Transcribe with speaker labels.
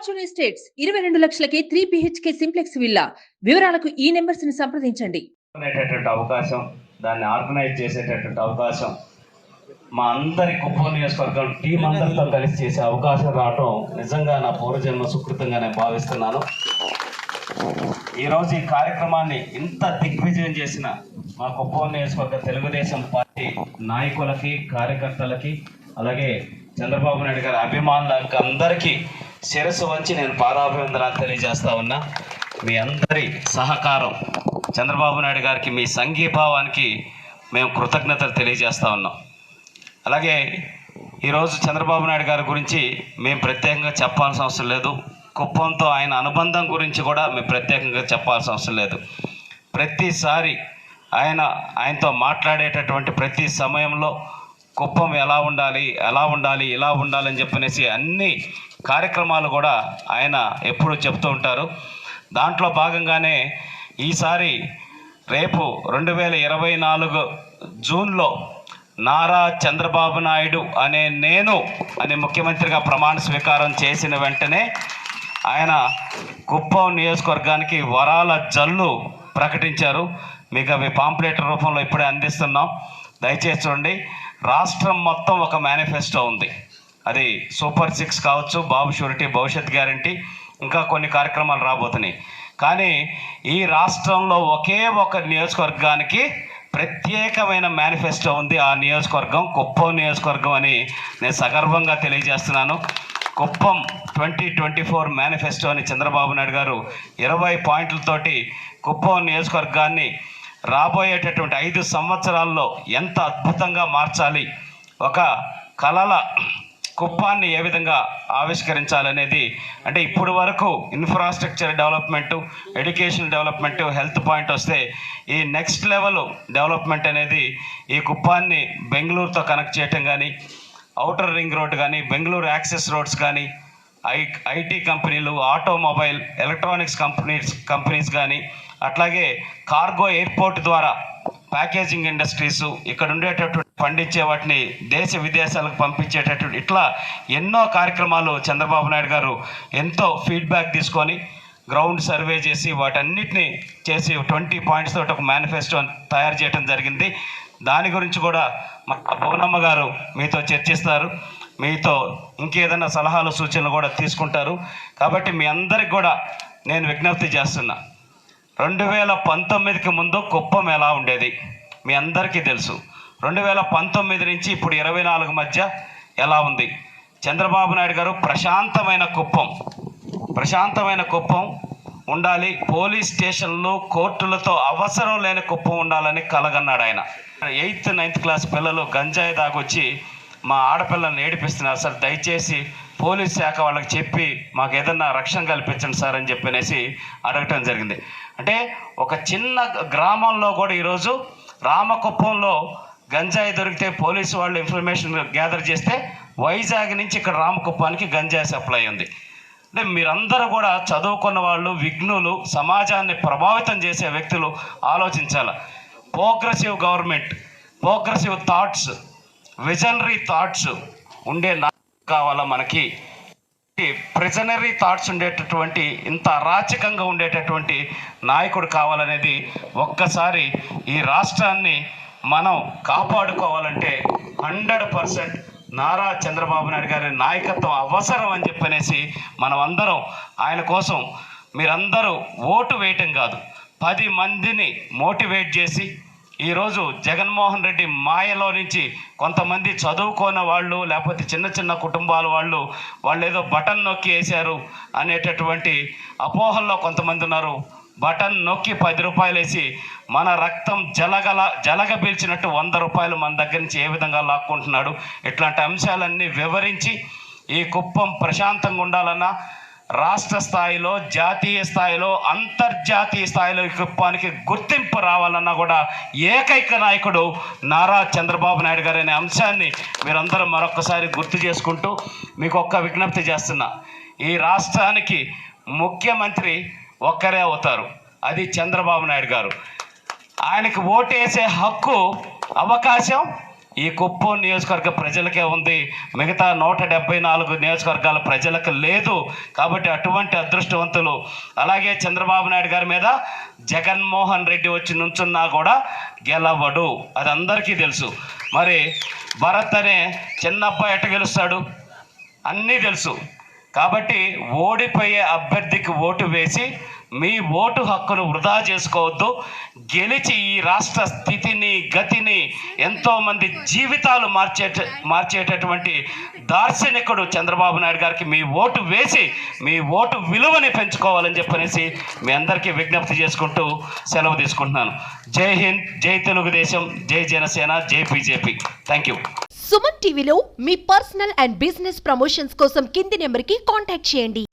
Speaker 1: Fortune estates 22 లక్షలకే 3 BHK simplex villa. వివరాలకు ఈ numbers ని సంప్రదించండి.
Speaker 2: అవకాశం, దాన్ని ఆర్గనైజ్ చేసేటటువంటి అవకాశం, మా అందరి కుప్పం నియోజకవర్గం టీం అందరితో కలిసి చేసే అవకాశం రావటం నిజంగా నా పూర్వజన్మ సుకృతంగా నేను భావిస్తున్నాను. ఈరోజు ఈ కార్యక్రమాన్ని ఇంత దిగ్విజయం చేసిన మా కుప్పం నియోజకవర్గ తెలుగుదేశం పార్టీ నాయకులకి, కార్యకర్తలకి, అలాగే చంద్రబాబు నాయుడు గారి అభిమానులకు అందరికీ శిరస్సు వంచి నేను పాదాభివందనాలు తెలియజేస్తా ఉన్నా. మీ అందరి సహకారం, చంద్రబాబు నాయుడు గారికి మీ సంఘీభావానికి మేము కృతజ్ఞతలు తెలియజేస్తూ ఉన్నాం. అలాగే ఈరోజు చంద్రబాబు నాయుడు గారి గురించి మేము ప్రత్యేకంగా చెప్పాల్సిన అవసరం లేదు. కుప్పంతో ఆయన అనుబంధం గురించి కూడా మేము ప్రత్యేకంగా చెప్పాల్సిన అవసరం లేదు. ప్రతిసారి ఆయనతో మాట్లాడేటటువంటి ప్రతి సమయంలో కుప్పం ఎలా ఉండాలి, ఇలా ఉండాలని చెప్పనేసి అన్ని కార్యక్రమాలు కూడా ఆయన ఎప్పుడూ చెప్తూ ఉంటారు. దాంట్లో భాగంగానే ఈసారి రేపు 2024 జూన్లో నారా చంద్రబాబు నాయుడు అనే ముఖ్యమంత్రిగా ప్రమాణ స్వీకారం చేసిన వెంటనే ఆయన కుప్పం నియోజకవర్గానికి వరాల జల్లు ప్రకటించారు. మీకు అవి పాంప్లెట్ రూపంలో ఇప్పుడే అందిస్తున్నాం, దయచేసి చూడండి. రాష్ట్రం మొత్తం ఒక మేనిఫెస్టో ఉంది. అది సూపర్ 6 కావచ్చు, బాబు షూరిటీ, భవిష్యత్ గ్యారంటీ, ఇంకా కొన్ని కార్యక్రమాలు రాబోతున్నాయి. కానీ ఈ రాష్ట్రంలో ఒకే ఒక నియోజకవర్గానికి ప్రత్యేకమైన మేనిఫెస్టో ఉంది. ఆ నియోజకవర్గం కుప్పం నియోజకవర్గం అని నేను సగర్వంగా తెలియజేస్తున్నాను. కుప్పం 2024 మేనిఫెస్టో అని చంద్రబాబు నాయుడు గారు 20 పాయింట్లతోటి కుప్పం నియోజకవర్గాన్ని రాబోయేటటువంటి 5 సంవత్సరాల్లో ఎంత అద్భుతంగా మార్చాలి, ఒక కళల కుప్పాన్ని ఏ విధంగా ఆవిష్కరించాలనేది, అంటే ఇప్పుడు వరకు infrastructure development, education development, health point వస్తే ఈ నెక్స్ట్ లెవెల్ డెవలప్మెంట్ అనేది ఈ కుప్పాన్ని బెంగళూరుతో కనెక్ట్ చేయటం కానీ, ఔటర్ రింగ్ రోడ్ కానీ, బెంగళూరు యాక్సెస్ రోడ్స్ కానీ, ఐటీ కంపెనీలు, ఆటోమొబైల్, ఎలక్ట్రానిక్స్ కంపెనీస్ కానీ, అట్లాగే కార్గో ఎయిర్పోర్ట్ ద్వారా ప్యాకేజింగ్ ఇండస్ట్రీస్, ఇక్కడ ఉండేటటువంటి పండించే వాటిని దేశ విదేశాలకు పంపించేటటువంటి, ఇట్లా ఎన్నో కార్యక్రమాలు చంద్రబాబు నాయుడు గారు ఎంతో ఫీడ్బ్యాక్ తీసుకొని గ్రౌండ్ సర్వే చేసి వాటన్నిటిని చేసి 20 పాయింట్స్ తోటి ఒక మేనిఫెస్టో తయారు చేయడం జరిగింది. దాని గురించి కూడా మా భువనమ్మ గారు మీతో చర్చిస్తారు, మీతో ఇంకేదైనా సలహాలు సూచనలు కూడా తీసుకుంటారు. కాబట్టి మీ అందరికి కూడా నేను విజ్ఞప్తి చేస్తున్నా, 2019కి ముందు కుప్పం ఎలా ఉండేది మీ అందరికీ తెలుసు. 2019 నుంచి ఇప్పుడు 24 మధ్య ఎలా ఉంది. చంద్రబాబు నాయుడు గారు ప్రశాంతమైన కుప్పం ఉండాలి, పోలీస్ స్టేషన్లు, కోర్టులతో అవసరం లేని కుప్పం ఉండాలని కలగన్నాడు ఆయన. 8th 9th క్లాస్ పిల్లలు గంజాయి దాగొచ్చి మా ఆడపిల్లల్ని ఏడిపిస్తున్నారు సార్, దయచేసి పోలీస్ శాఖ వాళ్ళకి చెప్పి మాకు ఏదన్నా రక్షణ కల్పించండి సార్ అని చెప్పనేసి అడగటం జరిగింది. అంటే ఒక చిన్న గ్రామంలో కూడా ఈరోజు రామకుప్పంలో గంజాయి దొరికితే పోలీసు వాళ్ళు ఇన్ఫర్మేషన్ గ్యాదర్ చేస్తే వైజాగ్ నుంచి ఇక్కడ రామకుప్పానికి గంజాయి సప్లై ఉంది. అంటే మీరందరూ కూడా చదువుకున్న వాళ్ళు, విఘ్నులు, సమాజాన్ని ప్రభావితం చేసే వ్యక్తులు ఆలోచించాలి. Progressive government, progressive thoughts, visionary thoughts ఉండే కావాలా మనకి. ప్రిజనరీ థాట్స్ ఉండేటటువంటి, ఇంత అరాచకంగా ఉండేటటువంటి నాయకుడు కావాలనేది, ఒక్కసారి ఈ రాష్ట్రాన్ని మనం కాపాడుకోవాలంటే 100% నారా చంద్రబాబు నాయుడు గారి నాయకత్వం అవసరం అని చెప్పనేసి మనం అందరం ఆయన కోసం, మీరందరూ ఓటు వేయటం కాదు, 10 మందిని మోటివేట్ చేసి, ఈరోజు జగన్మోహన్ రెడ్డి మాయలో నుంచి కొంతమంది చదువుకోని వాళ్ళు, లేకపోతే చిన్న చిన్న కుటుంబాల వాళ్ళు ఏదో బటన్ నొక్కి వేశారు అనేటటువంటి అపోహల్లో కొంతమంది ఉన్నారు. బటన్ నొక్కి 10 రూపాయలు వేసి మన రక్తం జలగ పీల్చినట్టు 100 రూపాయలు మన దగ్గర నుంచి ఏ విధంగా లాక్కుంటున్నాడు. ఇట్లాంటి అంశాలన్నీ వివరించి ఈ కుప్పం ప్రశాంతంగా ఉండాలన్నా, రాష్ట్ర స్థాయిలో, జాతీయ స్థాయిలో, అంతర్జాతీయ స్థాయిలో ఈ కుప్పానికి గుర్తింపు రావాలన్నా కూడా ఏకైక నాయకుడు నారా చంద్రబాబు నాయుడు గారు అనే అంశాన్ని మీరందరూ మరొకసారి గుర్తు చేసుకుంటూ మీకు ఒక్క విజ్ఞప్తి చేస్తున్నా. ఈ రాష్ట్రానికి ముఖ్యమంత్రి ఒక్కరే అవుతారు, అది చంద్రబాబు నాయుడు గారు. ఆయనకి ఓటేసే హక్కు, అవకాశం ఈ కుప్పం నియోజకవర్గ ప్రజలకే ఉంది, మిగతా 174 నియోజకవర్గాల ప్రజలకు లేదు. కాబట్టి అటువంటి అదృష్టవంతులు. అలాగే చంద్రబాబు నాయుడు గారి మీద జగన్మోహన్ రెడ్డి వచ్చి నుంచున్నా కూడా గెలవడు, అది అందరికీ తెలుసు. మరి భరత్ అనే చిన్న అబ్బాయి ఎట్ట గెలుస్తాడు, అన్నీ తెలుసు. కాబట్టి ఓడిపోయే అభ్యర్థికి ఓటు వేసి మీ ఓటు హక్కును వృధా చేసుకోవద్దు. గెలిచి ఈ రాష్ట్ర స్థితిని, గతిని, ఎంతోమంది జీవితాలు మార్చేటటువంటి దార్శనికుడు చంద్రబాబు నాయుడు గారికి మీ ఓటు వేసి మీ ఓటు విలువని పెంచుకోవాలని చెప్పనేసి మీ అందరికీ విజ్ఞప్తి చేసుకుంటూ సెలవు తీసుకుంటున్నాను. జై హింద్, జై తెలుగుదేశం, జై జనసేన, జై బీజేపీ. Thank you.
Speaker 3: సుమన్ టీవీలో మీ పర్సనల్ అండ్ బిజినెస్ ప్రమోషన్స్ కోసం కింది నెంబర్కి కాంటాక్ట్ చేయండి.